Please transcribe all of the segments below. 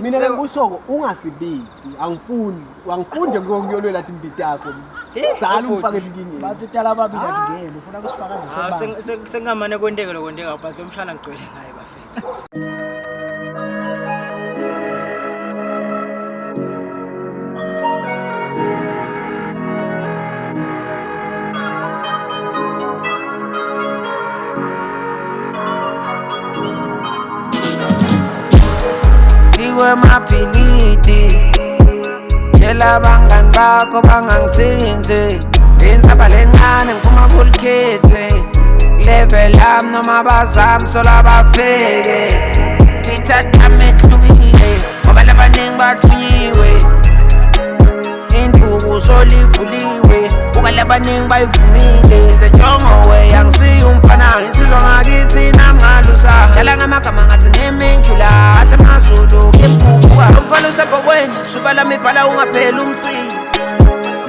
Mina ngibushoko ungasibidi angifuni nje kuyolwela impilo yakho. Zala umfake likinye. Bathi tala babili akungeni ufuna kusifakaze sebanga. Sengamane kwenteke lokwenteka but lo mshana ngigcwele ngaye bafethu. Diwe mapiliti Tshela bangani bakho bangangithinzi Inzaba lencane ngiphuma kulkhithi Level am noma bazami sola bafike Ngithatha mehlukile ngoba labaningi bathunyiwe Induku solivuliwe buka labaningi bayivumile Zejongo we angisiyi umfana ngisizwa ngakithi namngalusa Dala ngamagama ngathi ngemenjula athi amazulu kembuka Umbhalo usebhokweni suba lami ibhala ungapheli umsiki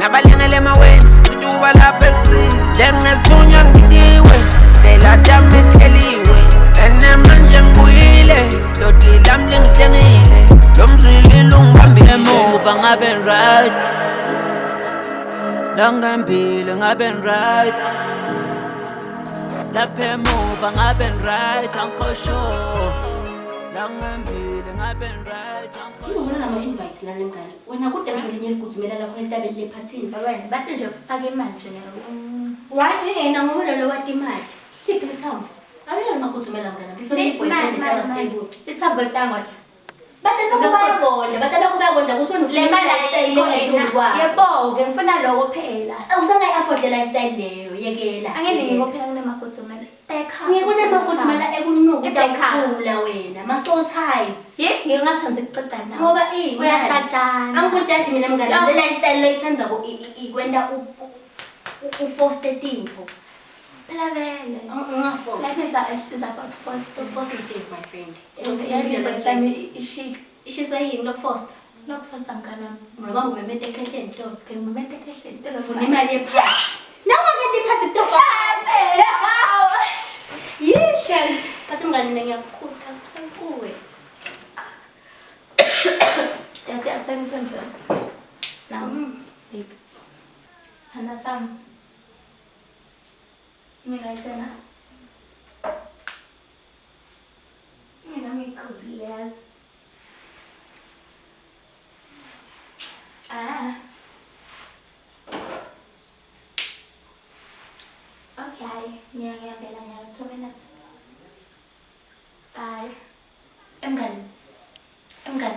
Nabalingele emaweni situba lapha ekusini Njengesithunywa ngidiwe Dela dami itheliwe Enemanje ngibuyile Dodi lami lingihlengile Lo mzwili lungibambile Emuva ngabe right Langempile ngabe right Lapha emuva ngabe right angikho Langempile ngabe right Ngibona nama-invites la lengane. Wena kude ngisho linye liguzumela lapho entabeni lephathini. Wena bathi nje kufaka imali nje Right yena ngoba lo wathi imali. Hliphe ithambo. Awuyena maguzumela ngana. Lithambo litangwa Bathe bayakondla, ukuthi wena ufuna lifestyle yebo-ke ngifuna lokho phela usangayi-afford lifestyle leyo yekela. angeke ngikophela kunemagudzumela Ngikunemagudzumela ekunuka utakula wena ma-soul ties. Ngingathanda ukuceda nawe Ngoba uyatshajana angikujaji mina mngane le lifestyle loyithandako ikwenta ufoste tintfo. phela vele Ungaforce. life is about foster Forcing things, my friend. ishisa Lokufoster. lokufoster mngani wami Ngoba ngumemete ekhehleni ntolo. ngimumente ekhehleni Ufuna imali yephathi. Nawe ngeke iphathi kutofa. Yisha. Bathi mngane mina ngiyakukhutha kusenkuwe. yathi asengiphendula baby sithanda sami ngirayithena mina ngikhulile yazi okay ngiyangena 2 minutes bye emngani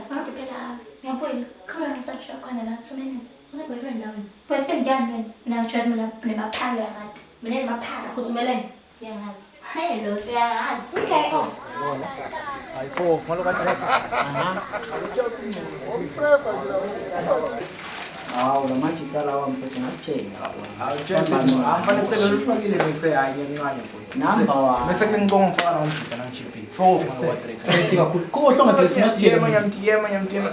phela ngiyabuyela khona ngisasho khona la 2 minutes Boyfriend nawe. boyfriend yami wena mina ngijwayele mina nemaphalo yakade Mina nemaphaka kuthumeleni. uyangazi Hello. uyangazi Okay. Oh. Ay fo, malo ka Drex. Hawu lamanje lawa mfethu ngakutshela Awutshela amfana kusekelufakile ngise hayi ngiyancane mfowethu. Number 1. Bese ngingibonga mfana ngijita nangijiphi. Fo mfana wa Drex. Straight kakhulu. Kodwa ngathi Yema yamtiyema.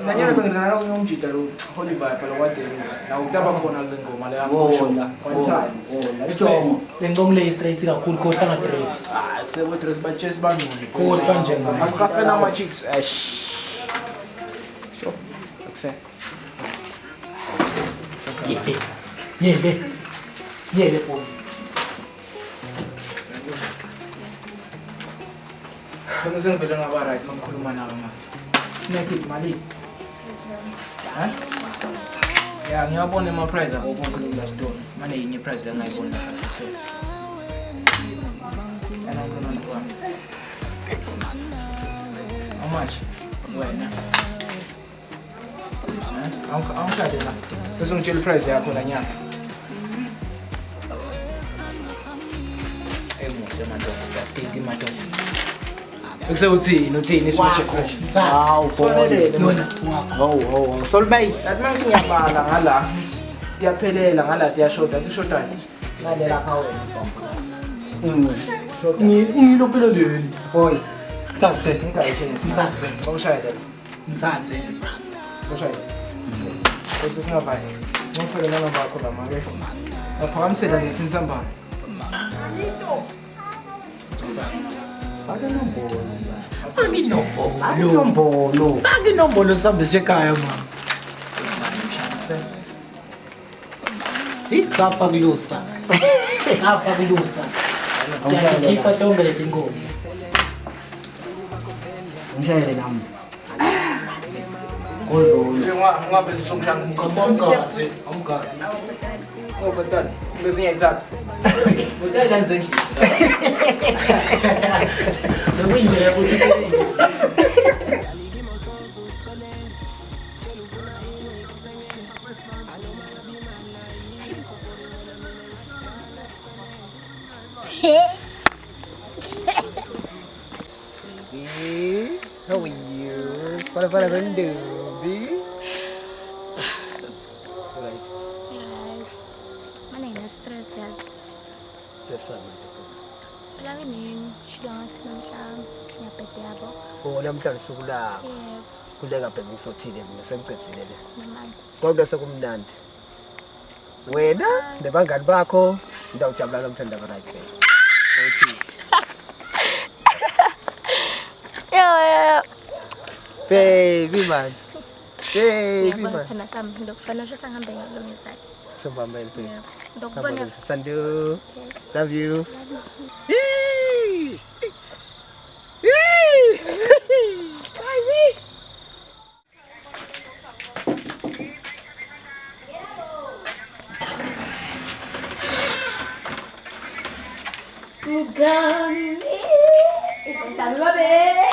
Nanyana ngingana ngomjita lo Oliver phela wade na ukutaba khona le ngoma le yakho. One time. Ijongo lengoma le straight kakhulu kodwa nga Drex. Ah, kusebo Drex ba chase banguni. Kodwa kanje manje. Akafena ama chicks. So, akse. Yele po. Kung saan ba nga ba right magkuluma na kama. Snake mali. Ha? Ya, ngiyabona ama prize ako kung kulula store. Mane yinye prize lang ngayibona sa store. Ano ko na to? How much? Wena. Ang kaya na. Gusto ng chill price ya ako na niya. Ay mo, diyan man to. City man to. Uthini smash crash. Hawu boy. Lona. Oh. Soulmates. At man siyabala ngala. Diyaphelela ngala diyashoda. Tushoda. Ngalela ka wena bomba. Ngilo phela leli. Boy. Mthathe. Ngikayishini. Mthathe. Bangishayela. Mthathe. Bangishayela. Bese singabayi. Ngifike noma bakho la manje. Ngaphakamisela ngithi nsambana. Inombolo. Faka inombolo sihambise ekhaya ma. Safa kulusa. Safa kulusa. Sifa tonge leti ngoma. Ngishayele nami. Kozolo. Ngabe sisongshanga Amgazi. Oh batata, bese ngiyayithatha. Udala nje. Nokuyindlela ukuthi How are you? Para sendubi. Right. Mana ina-stress yazi. Lagi nini shilo ngathi namhlanje ngiyabhede yabo. Oh, namhlanje usuku lakho. Yebo, Kuleka phela ngisothile mina sengicedzile le. nemali. Konke sekumnandi. Wena nebangani bakho ndawujabula namhlanje right phela. Uthi Yo. baby man. Baby Ngiyabona man. sithanda sami ndokufanele ukuthi sangihambe ngiyolungisa. Sombambele phela. Yebo. Ndokubona. Sandu. Okay. Love you. Gone. Saludos, bebé.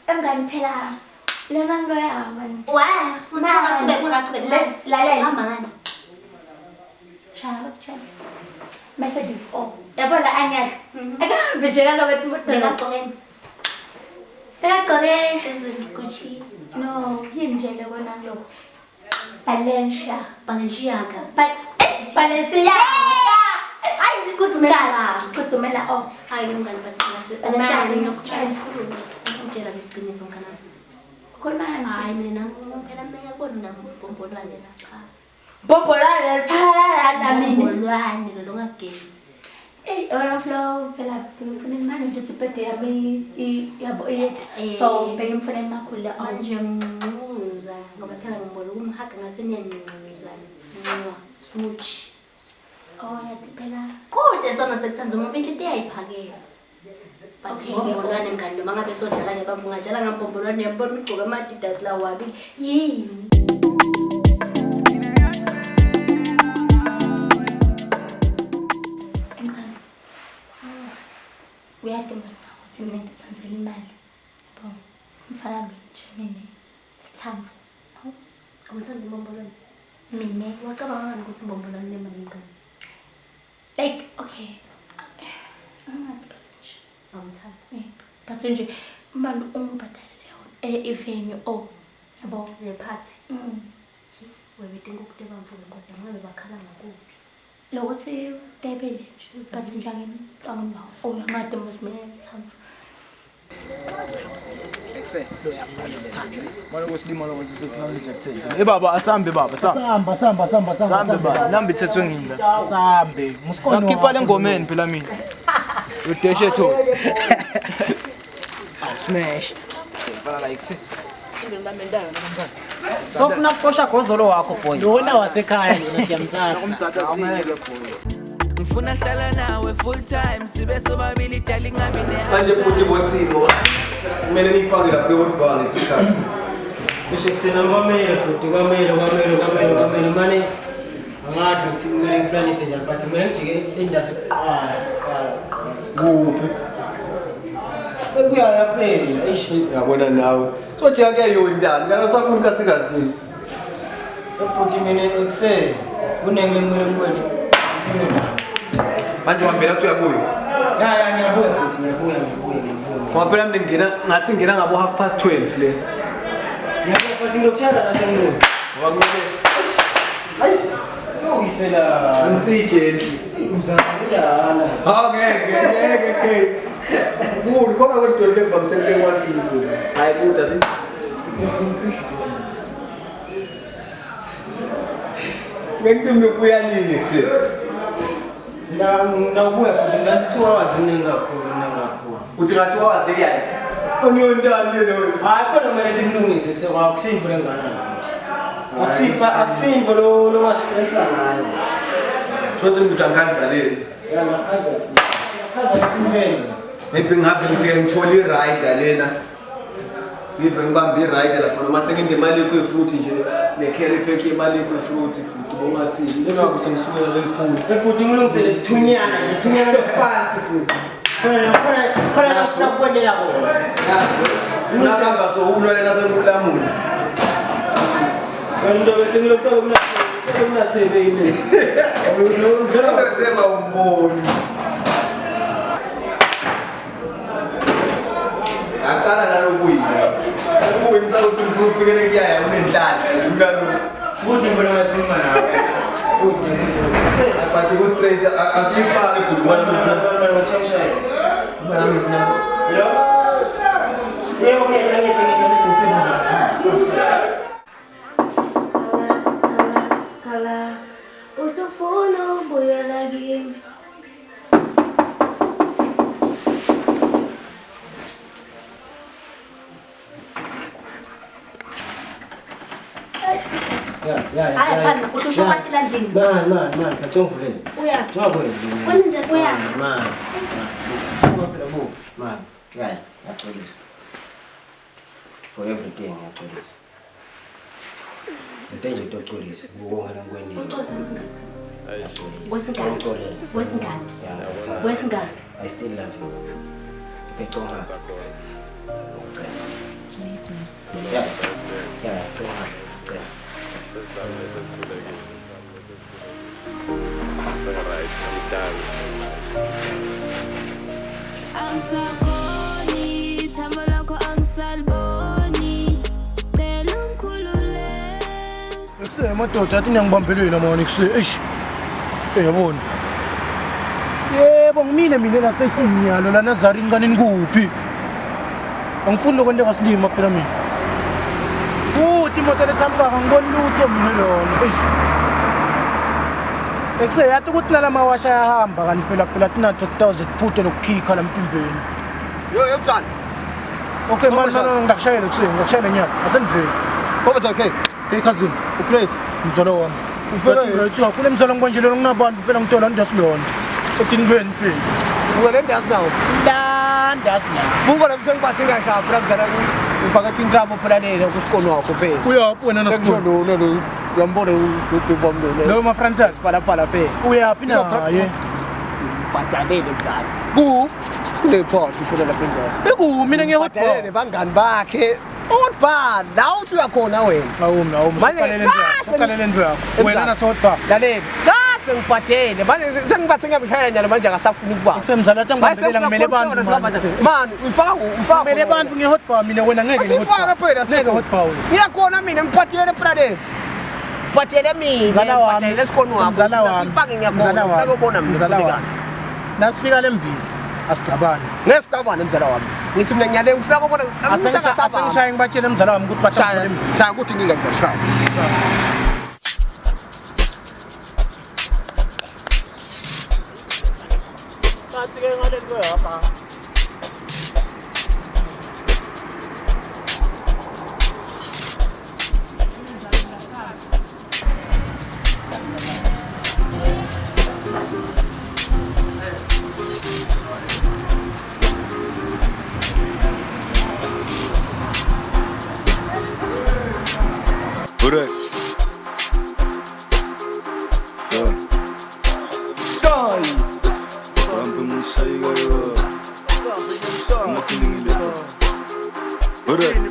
Emngani phela lona nto yaman lalela shana lokutshela Mercedes yabona anyaka akahambe nje kaloku ethi bekagcoke no yini nje loko naloko Balenciaga kudzumela Hayi mngani bathi Imali nokutshela isikhulu ngitshela ngeqiniso mkhana. khonani Hayi mina phela ngiyakubona nambombolwane lapha. bobholane phala mina Bombolwane lo ngagezi. Wena flow phela ngifuna imali nje ibhede yami yabo so bengimfuna imakhulu Manje mncuza ngoba phela ngibona ukumhaga ngathi niyancuza. Smooch. yathi phela Kodwa sona sekuthanza uma mfethu iyayiphakela. Bathi Okay, bombolwane mngani noma ngabe sodlala ngebamvu ngadlala ngambombolwane yabona ugqoka ama-Adidas la wabi. Yini? emngani uyadinga ukuthi mina ngithathele imali bo mfana lo nje mina sithandza Awuthanda imbombolwane? mina Wacabanga ngani ukuthi imbombolwane nemali mngani? like okay Awuthandi. but nje imali ungibhadalele yona ivenue yabo Nephathi. Webedinga ukuthi ebamvu ngoba ngabe bakhala ngakuphi. lokuthi tebele nje but nje angimba uyangade musimele ngithandza Ekuse. Manje kusilima lokho sifuna nje kutheni. Baba asambe baba, sambe. Sambe baba, namba ithethwe ngini la. sambe. Musikona. Ngakhipha le ngomeni phela mina. Udeshe tho. Smash. Bala like se. Sofuna kuqosha gozolo wakho boy. Lona wasekhaya lona siyamthatha. Umzaka singele boy. ngifuna hlala nawe full time sibe sobabili dali ngabi Manje futhi bothini kumele nifake lapha kweodbang etikhathi. Bese kusena kwamele futhi kwamele manje angathi ukuthi kumele ngiplanise njani but kumele ngijike indasi kuqala Kuphi? ekuya yaphela eish Yabona nawe. Sothi yake yondani kana usafuna kasikazini. futhi mina ekuseni kunengile kumele Manje uhambela kuthi uyabuya. ya ngiyabuya futhi ngiyabuya Ngoba phela mina ngina ngathi ngina ngabo 12:30 le. ngiyabuya futhi ngiyotshela la sengibuya Ngoba kumele soyisela angisijently. umzalana Ngeke. Kukhona kodwa le vamsele kwakini. Hayi kuda Ngithi mina ubuya nini kuseni? Nawubuya futhi ngathi 2 hours ningakhulu. Uthi ngathi wawazekiyani? Oniyondani yena wena? Hayi khona kumele sikulungise akusinto lengana. Akusinto lo mastressa ngayo. Shothi ukuthi anganzaleni. Ya nakhaza kumfeni. Maybe ngabe ngifike ngithola i-rider lena. Ngive ngibambe i-rider lapho noma senginde imali yakho ye-fruit nje ne-carry pack yemali yakho ye-fruit ngidubonga ngathini lengabe sengisukela lelikhulu. Futhi ngilungisele ithunyana lo fast futhi. Khona nafuna ukubonela bona. Unahamba so ulwela nasenkulamula. Kanti bese ngilokuthola kunathebe yini. Unothemba umboni. Acala nalokuyini. Ukuba imsaka ukuthi ufuna ufikele kuyaya unenhlahla ngalo. Futhi ngibona ngathi imali. But go straight asifake kubona Kala utafuna ubuya lagi. Ay, pan, utusho katila ndini. Man, kathongivuleni. Uya. Ngakwenzi. Kwenze uya. Man. Man, yeah, yaxolisa. For everything yaxolisa. Ntenje utoxolisa, ukongela ngweni. Wesingane. I still love you. Ukeconga. Yeah, conga. Angsakoni, thambo lakho angisaliboni. Cela ungikhulule. Kusele madoda athi ngiyangibambeleni manje kusele. Eish. Yabona. Yebo mina la station ngiyalo la Nazari ngane nikuphi? Angifuni lokho njengasilima phela mina. Uthi imoto lethambaka ngibona lutho mina lona. Eish. Ekuse yathi ukuthi nalamawasha yahamba kanti phela thina 2000 phuthe lokukhikha lampimbeni. Yo yebuzana. Okay manje ngidakushayela kuseni ngikushayela nyaka. Aseniveli. Baba okay. Hey cousin, uCrazy, mzalo wami. Uphela right kule mzalo ngikonje lelo nginabantu phela ngithola ndasilona. Ekiniveni phela. Wena ndazi nawo. Ndazi nawo. Buko la msengi basi ngashaya phela ngana ufaka tinkrabo phela nene kusikolo wakho phela. Uyaphi wena nasikolo? Lo yambona ukubombe. Lo ma Francis phala phela. Uyaphi na ye? Bhatalele mzala. Kule party phela lapha endlini. Eku mina ngiyahotba. Bangani bakhe. Hotba, la uthi uyakhona wena. Hawu ukalele ndwe yakho. Wena nasotba. Lalela. Kase ngibhadele. Manje sengibathe ngiyabishayela njalo manje akasafuni ukuba. Kusemzala athi ngibambelela ngimele abantu. Man, ufaka ngimele abantu ngihotba mina wena ngeke ngihotba. Usifaka phela ngeke hotba wena. Ngiyakhona mina ngibhadele phela. Bhadele mina. Mzala wami. Bhadele esikolo wakho. Mzala wami. Sifake ngiyakhona. Ufaka ubona mina. Mzala wami. Nasifika lembili. Asicabane. Ngesicabane mzala wami. Ngithi mina ngiyale ufuna ukubona asengishaye ngibatshele mzala wami ukuthi bashaya. Shaya ukuthi ngingamzala shaya. Sathi ke ngale nto yapha. Correct. Sampai musai gaya. Mati ningile. Correct.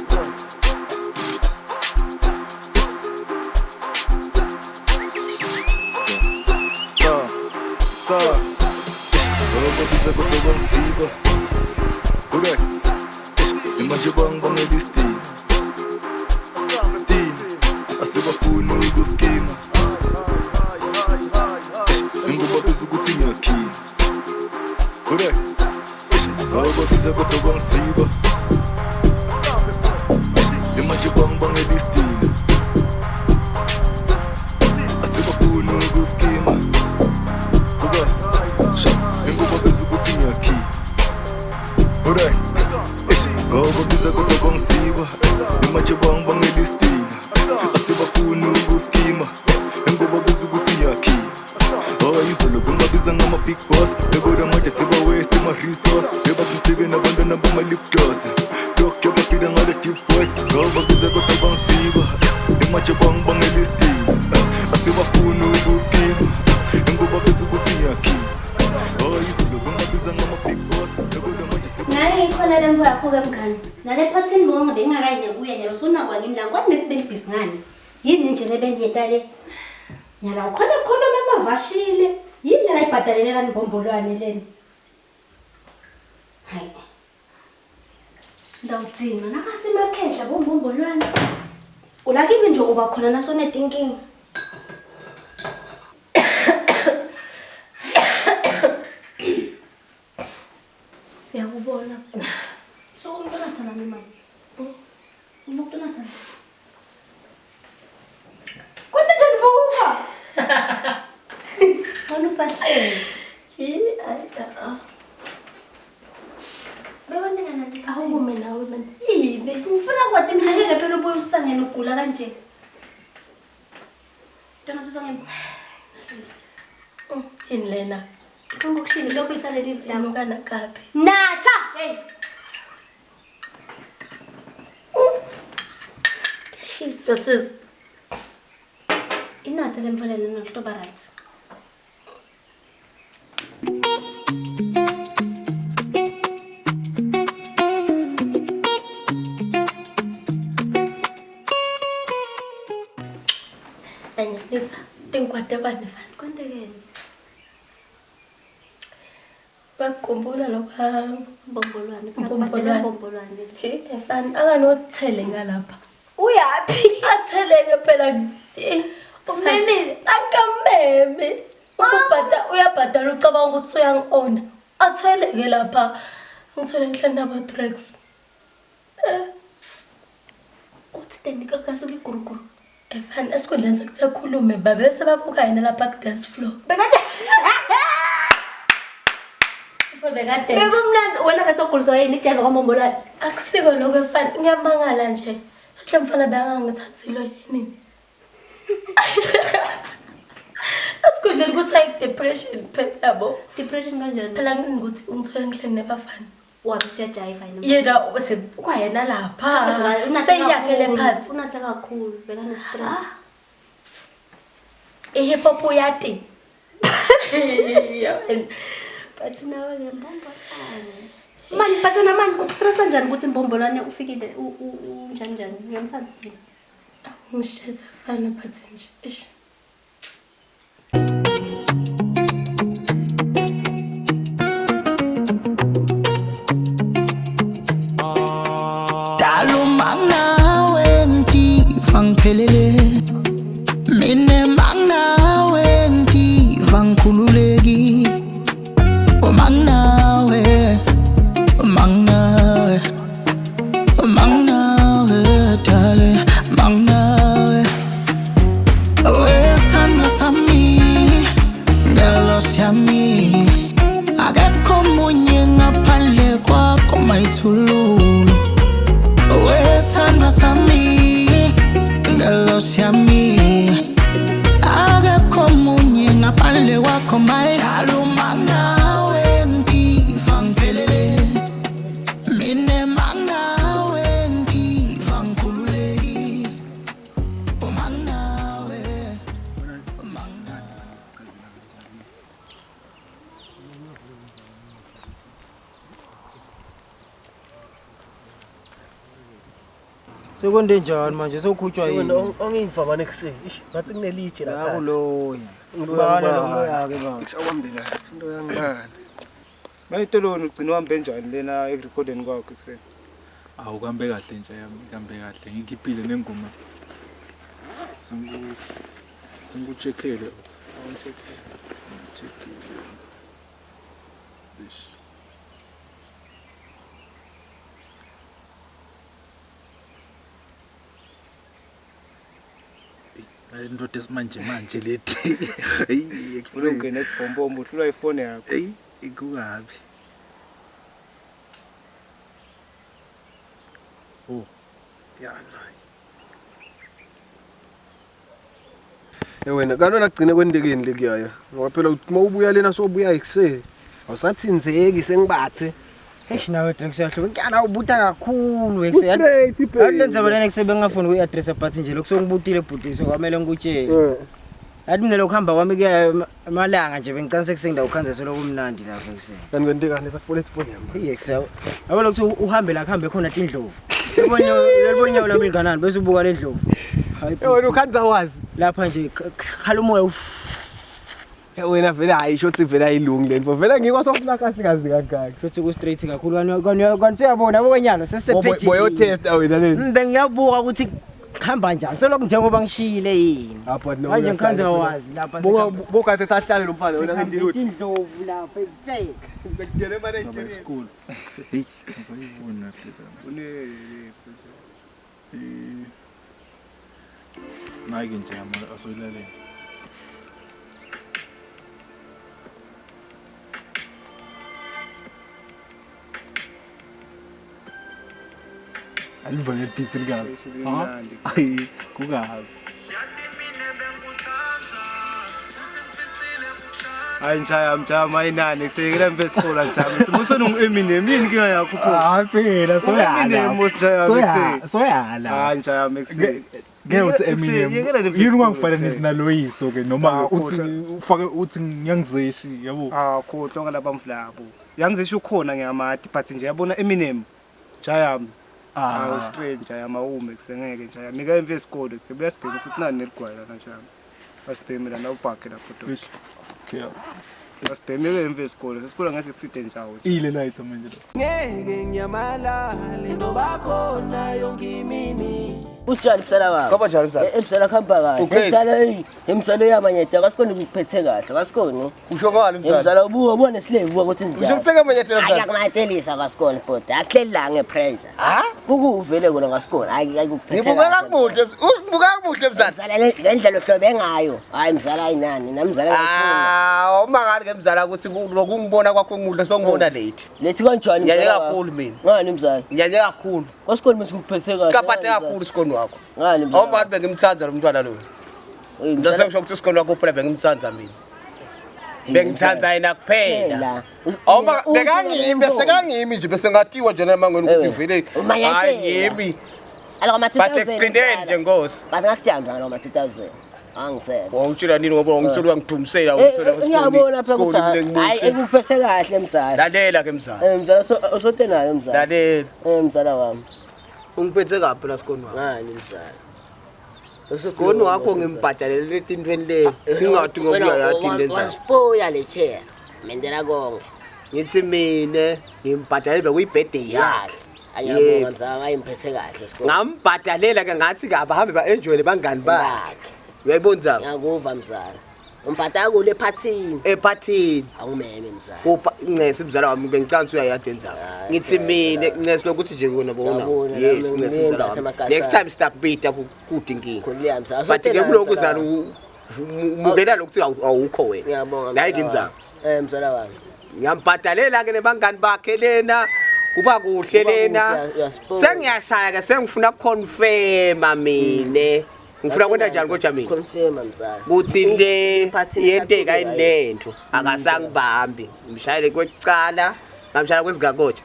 Kalau bisa bertobang siapa? Correct. Imagine bang edisti. Asibafuna ukuskima Ngoba bezukuthi ngiyakhina Correct Ngoba biza kodwa bangisiba Imagine kuskima Buka Ingoba besukuthi ngiyakhipha Alright Ngoba biza kodwa bangisiba Imaje bangelistila Asebafuna ukuskima Ingoba besukuthi ngiyakhipha izolo kungabiza ngama-big boss bekoda manje seba-waste ama-resource bebathi ngifike nabantwana bama-lip gloss lokhu yabafila ngale deep voice ngoba biza kodwa bangisiba imaje bangelistila asebafuna ukuskima ingoba beza ukuthi ngiyakhipha izolo kungabiza ngama-big boss bekoda manje naye ikhona le mfo yakho-ke mngani nale phathini bonga bengingakayi kuya nyalo usunakwa ngini la kwani nethi bengibhizi ngani yini nje le bengiyenta le nyala ukhona khuluma emavashile yini la ibhadalela nibombolwane leni hayi ndawudzima nakasimakhehla bombombolwane ulakimi nje uba khona nasonedinkinga siyakubona so umuntu ongathana nemali umuntu ongathana kodwa nje ndivuka Manu sahlele. Yini ayida. Bebona ngani? Awume nawe man. Yini? Ufuna kwathi mina ngeke phela ubuye usangene ugula kanje. Dona sisonge. Yini lena? Ukukushini lokho isale live lami kana kapi. Natha, hey. Jesus. Inatha lemfanele nokutoba right. Anyisa, tinkwate kwani fani. Kwandekeni. Bakukhumbula lokha bombolwane. Hey, fani anganothele ngalapha. Uyapi? Atheleke phela umeme akameme. Uyabhadala ucabanga ukuthi uyangiona. Atheleke lapha. Ngithole ngihlala naba drugs. Uthi tenika kasuka iguruguru. Efani esikhundleni sekuthe khulume babe sebabuka yena lapha ku dance floor. Bekade. Bekade. Bekumnandi wena besoguliswa yini ijava kwamombolwane. Akusiko lokho efani ngiyamangala nje. Mhle mfana bengangithathilo yini. Esikhundleni ukuthi ayi depression phela yabo. Depression kanjani? Phela ngikuthi ungithole ngihleli nebafana. Wabi siyajiva yini? Yena bese kwayena lapha. Seyakhele phansi. Unathe kakhulu, bekana stress. Hip hop uyati. Yabona. But nawe ngembombolwane. Mani bathona mani ukustress kanjani ukuthi imbombolwane ufikile njani ngiyamthanda. Ngisheza fana phansi nje. Ish. Pelele mine mangnawe ngiva ngikhululeki mangnawe dale mangnawe wesithando sami ngelosi yami akekho munye ngaphandle kwakho mayithululu wesithando sami Los yami akekho munye ngaphandle kwakho my alumanawe ngiva ngiphelele mine mangnawe ngiva ngikhululeki umangnawe Sekonde njani manje sokhutshwa yini? Ongiva manje kuseni. Ngathi kunelitshe lapha. Akuloya. Ngibana loya ke baba. Ngisawambela. Into yangibani. Mayitoloni ugcina uhambe njani lena ekurecordeni kwakho kuseni? Awu kambe kahle nje yami, kambe kahle. Ngikhiphile nengoma. Singikucheckele. Awucheckele. This. Indoda esimanje manje leti. Hey, ulungene ekubhombombo uhlula ifone yakho. Hey, ikukabi. Oh. Yala. Wena kanona kugcine kwendekeni lekuyayo. Ngoba phela uthi mawubuya lena sobuya ekuseni. Awusathinzeki sengibathe. Eish nawe Drexel ngiyana ubuta kakhulu ekuseni. Awulenza bona nekusebengafuni uku-address but nje lokho songibutile bhuti kwamele ngikutshele. Athi mina lokuhamba kwami kuya emalanga nje bengicane sekusengida ukhanza solo kumnandi lapha ekuseni. Kanti kwentekani sakufole isipone yami. Excel. Yabo lokho uhambe la kuhambe khona indlovu. Libonyawo lami linganani bese ubuka le ndlovu. Wena ukhanza wazi lapha nje khala umoya. Wena vele ayisho ukuthi vele ayilungi lento. Vele ngikwasofuna kasikazi kangaka. Shothi ku straight kakhulu kwani uyabona bokenyalo sesephethe. Boyo test wena leni. Mbe ngiyabuka ukuthi khamba njani. Soloko njengoba ngishile yini. Manje ngikhanza wazi lapha. Bokade sahlale lo mfana wena ngindiluthi. Indlovu lapha ekuseni. Ngikugele mana enjini. School. Hey, ngiyibona phela. Nike nje asoyilalela. Alivane pizza ngabe. Hayi, kukabi. Hayi njaya mjama inani kusekela mbe esikole njama. Simusona ngu-Eminem yini inkinga yakho pho? Hayi phela soyala. Eminem mosjaya mse. Soyala. Hayi njaya mse. Ngeke uthi Eminem. Yini ungangifananisi naloyiso ke noma uthi ufake uthi ngiyangizeshi yabo. Kho tonke labamflabo. Yangizeshi ukhona ngiyamati but nje yabona Eminem. Njaya stranger yamaume kusengeke njaya. Mika emve esikole kusebuya sibheke futhi nani neligwala kanjani. Basibhemela na ubhakhe lapho doshi. Okay. Basibhemele emve esikole. Esikole ngase kuside njawo. Ile night manje lo. Ngeke ngiyamalala into bakhona yonke imini. Utshali msala wami. Kaba njalo msala. Emsala khamba kahle. Emsala yamanyethe akasikoni ukuphethe kahle. Akasikoni. Usho ngani msala? Emsala ubone slave ukuthi njani. Usho kuseka manyethe msala. Ayakumatelisa akasikoni bhuti. Akuhlela ngepressure. Ha? Kukuvele kona ngasikoni. Ayikuphethe. Ngibuka kakuhle. Ubuka kakuhle msala. Msala lendlela ohlobe ngayo. Hayi msala ayinani. Namzala ngifuna. Uma ngani ke msala ukuthi lokungibona kwakho ngudle songibona late. Lethi kanjani? Ngiyaye kakhulu mina. Ngani msala? Ngiyaye kakhulu. Kwasikoni mesikuphethe kahle. Kaphathe kakhulu isikoni wakho. Ngani msala? Awumathi bengimthanza lo mntwana lo. Ngisho ngisho ukuthi isikoni wakho phela bengimthanza mina. Bengithanza yena kuphela. Awuma bekangimi sekangimi nje bese ngatiwa nje namangweni ukuthi vele hayi ngimi. Aloko ma 2000. Bathe kucindeni nje Nkosi. Bathi ngakujamba aloko ma 2000. Angithela. Wongitshela nini ngoba ngithola wangidumisela ngithola isikoni. Ngiyabona phela ukuthi hayi ekuphethe kahle msala. Lalela ke msala. Msala usote nayo msala. Lalela. Msala wami. Ungiphethe kaphi la sikoni wakho? Ngani msala? Isikoni wakho ngimbhadalele intweni le. Ingathi ngokuya yathi lenza. Waspoya le chair. Mendela konke. Ngithi mina ngimbhadalele bekuyibirthday yakhe. Ayabonga msala ngayimphethe kahle sikoni. Ngambhadalela ke ngathi ke abahambe ba-enjoy bangani bakhe. Uyayibona njani? Ngakuva msala. Umphatha kule ephathini. Ephathini. Awumeme msala. Kupha incese mzala wami bengicanga uyayadwenza. Ngithi mina incese lokuthi nje kona bona. Yes incese mzala wami. Next time stakubita kude inkingi. Khulile msala. But ke kuloko uzala umukela lokuthi awukho wena. Ngiyabonga. Hayi ngenzani? Msala wami. Ngiyambhadalela ke nebangani bakhe lena. Kuba kuhle lena. Sengiyashaya ke sengifuna confirm mina. Ngifuna kwenda njani kodwa mina? Confirm msala. Kuthi le yenteka ilento akasangibambi. Ngishayele kwecala, ngamshaya kwezigakotsha.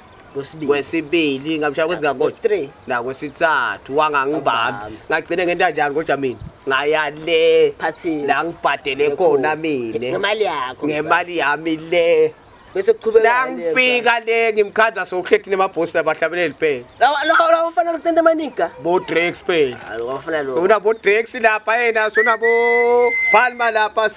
Kwesibili ngamshaya kwezigakotsha. 3 la kwesithathu wangangibambi. Ngagcine ngenta njani kodwa mina? Ngaya le phathini la ngibhadele khona mina. Ngemali yakho. Ngemali yami le. Bese kuqhubeka la ngifika le ngimkhaza sokuhlethile amabhosi labahlabeleli phela. La ufana ukutenda manika. Bo Drex phela. Hayi wafana lo. Sona bo Drex lapha yena sona bo Palma lapha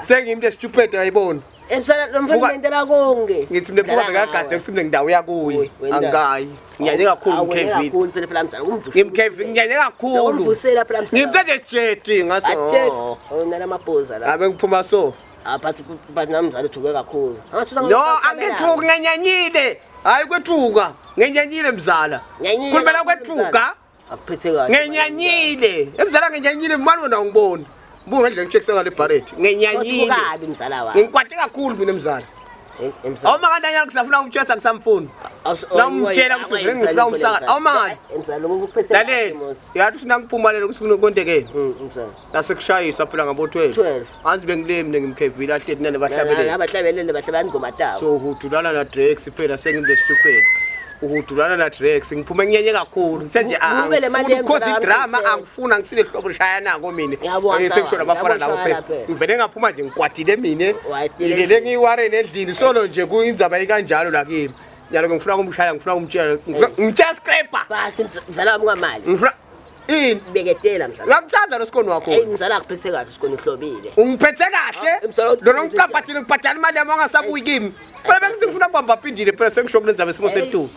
sengimntu stupid ayibona. Emsala lomfana mentela konke. Ngithi mle phoka bekagadze ukuthi mle ngidawo yakuyi. Angayi. Ngiyaye kakhulu Kevin. Kakhulu phela phela msala umvusa. Ngimkevin ngiyaye kakhulu. Umvusela phela msala. Ngimthathe jet ngaso. Ona maphoza la. Abe ngiphuma so. But namzala uthuke kakhulu. No angithuki ngenyanyile. Hayi kwethuka. Ngenyanyile mzala. Kulumela kwethuka. akuphethe kahle ngenyanyile emzala ngenyanyile manje wena ungibona buka ngendlela ngitshekiseka le barret ngenyanyile kabi mzala wami ngikwate kakhulu mina emzala awumangandanyana kusafuna ukutshesa ngisamfuni namtshela kusivele ngifuna umsaka awumangani emzala ukuphethe lalela yathi ufuna ngiphumalele kusifuna kontekeni nasekushayisa phela ngabo 12 anzi bengilemi ngimkhevile ahleti nane bahlabelele abahlabelele bahlabani ngomataba so hudulana na Drex phela sengimle stupid uhudulana na Drex ngiphuma ngenyenye kakhulu ngithe nje angifuni cause idrama angifuna ngisile hlobo lishaya nako mina sengishona bafana nabo phela ngivele ngaphuma nje ngikwatile mina ngilele ngiwarene endlini solo nje kuyindzaba ikanjalo la kimi nyalo ngifuna ukumshaya ngifuna ukumtshela ngitshaya scraper bathi mzala wami ngamali ngifuna ini beketela mzala ngakuthanza lo sikoni wakho hey mzala akuphethe kahle sikoni uhlobile ungiphethe kahle lo ngicaphathile ngibhadala imali yami angasabuyi kimi phela bengifuna ukubamba phindile phela sengisho kulenza besimo setulo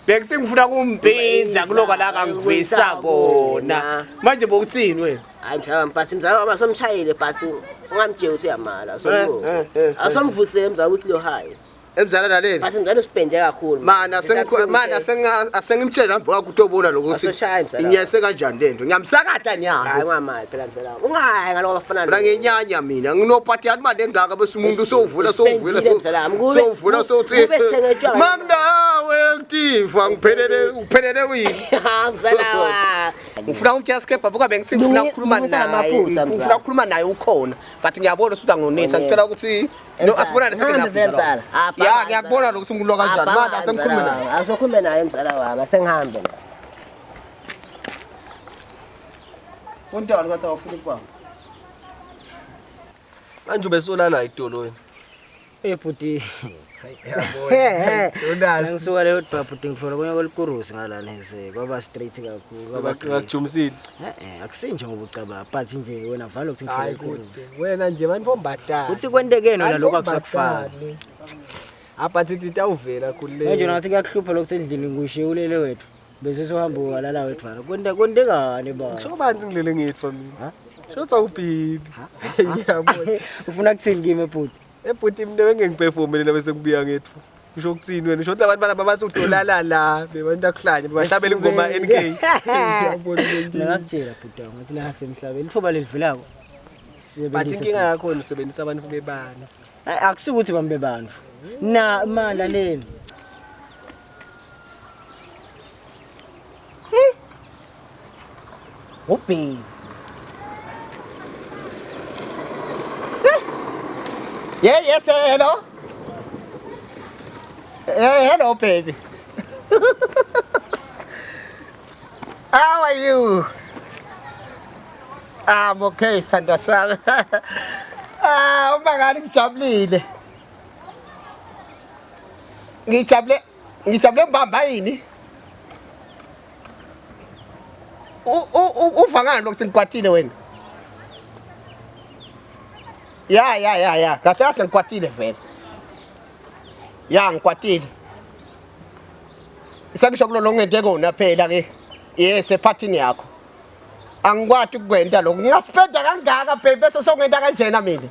bengifuna kumpinza kuloka la kangivisa kona manje bokuthini wena hayi mzala mphathi mzala wami asomshayile but ungamtshela ukuthi uyamala so asomvusele mzala ukuthi lo hayi emzala lalela basi ngicela usipende kakhulu mana asengimtshela nabo akutobona lokuthi inyese kanjani lento ngiyamsakada nyanga hayi ngamali phela mzala ungayi ngaloko bafana la ngenyanya mina nginophathi yathi manje engaka bese umuntu sowuvula sothi mamnawe ngitifa ngiphelele wini mzala wa ngifuna umtshela skepha buka bengifuna ukukhuluma naye ngifuna ukukhuluma naye ukhona but ngiyabona usuka ngonisa ngicela ukuthi no asibonane sekenaphi ya ngiyakubona lokuthi ngikulo kanjani manje asengikhulume naye asokhulume naye mzala wami asengihambe la untwana ngathi awufuna ukubamba manje ubesolana idolo wena bhuti Jonas ngisuka leyo bhuti ngifuna konke kolikurusi ngalana nje kwaba straight kakhulu ngakujumisile akusinje ngoba ucaba but nje wena valo ukuthi hayi wena nje banibombatana uthi kwentekeni wena lokho akusakufana apha thithi tawuvela khulile manje nathi kuyakuhlupha lokho endlini ngishewulele wethu bese sohamba walala wethu fana kwendekani ba ngisho banzi ngilele ngethu mina shotha ubhili ngiyabona ufuna ukuthini kimi bhuti ebhuti mina bengengiperformele bese kubuya ngethu ngisho ukuthini wena shotha abantu balaba bathi udolala la bebantu akuhlanye bahlabela ingoma NK ngiyabona ngakutshela bhuti ngathi la kusemhlabeni ithuba lelivilako bathi inkinga yakho nisebenzisa abantu bebani akusukuthi bambe bantu na mala leni Open. Yeah, yes, hello. Hello, baby. How are you? I'm okay, Sandra. Umangani ngijabulile. Ngijabule mbamba yini? Uvangani lokho sengikwatile wena? Ya. Kathatha ngikwatile vele. Ya ngikwatile. Isangisho kulo ngente kona phela ke. Yes, ephathini yakho. Angikwati ukukwenta lokho. Ngingaspenda kangaka baby bese sokungenta kanjena mina.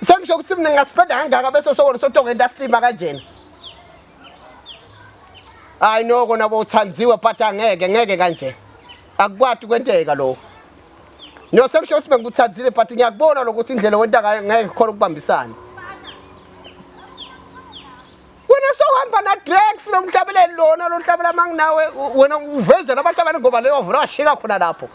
Sangisho ukuthi mina ngingaspenda kangaka bese sokungenta slima kanjena. I know kona bothanziwe but angeke kanje. Akukwati kwenteka lo. No sekusho ukuthi ngikuthanzile but ngiyakubona lokuthi indlela wenta ngayo ngeke khona ukubambisana. Wena sohamba na Drex nomhlabeleli lona lo mhlabela manginawe wena uveze nabahlabeleli ngoba leyo vula washika khona lapho.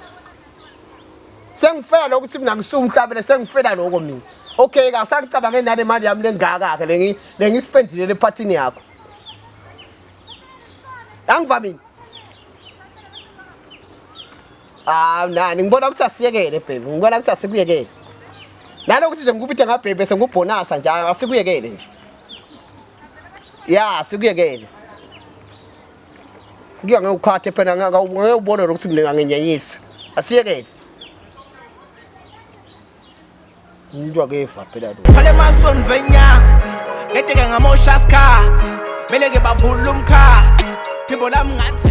Sengifela ukuthi mina ngisumhlabele sengifela lokho mina. Okay ka usangicabanga nale mali yami lengaka ke lengispendile lephathini yakho. Angivamile. Nani ngibona ukuthi asiyekele baby. Ngibona ukuthi asikuyekele. Nalokuthi nje ngikubithe ngabhebe sengubonasa nje asikuyekele nje. Ya, sikuyekele. Ngiya ngukhathe phela ngawubona ukuthi mina ngangenyanyisa. Asiyekele. Into akefa phela lo. Phale mason venyazi, ngedeke ngamosha skhathi, beleke bavula umkhathi, phimbo lami ngathi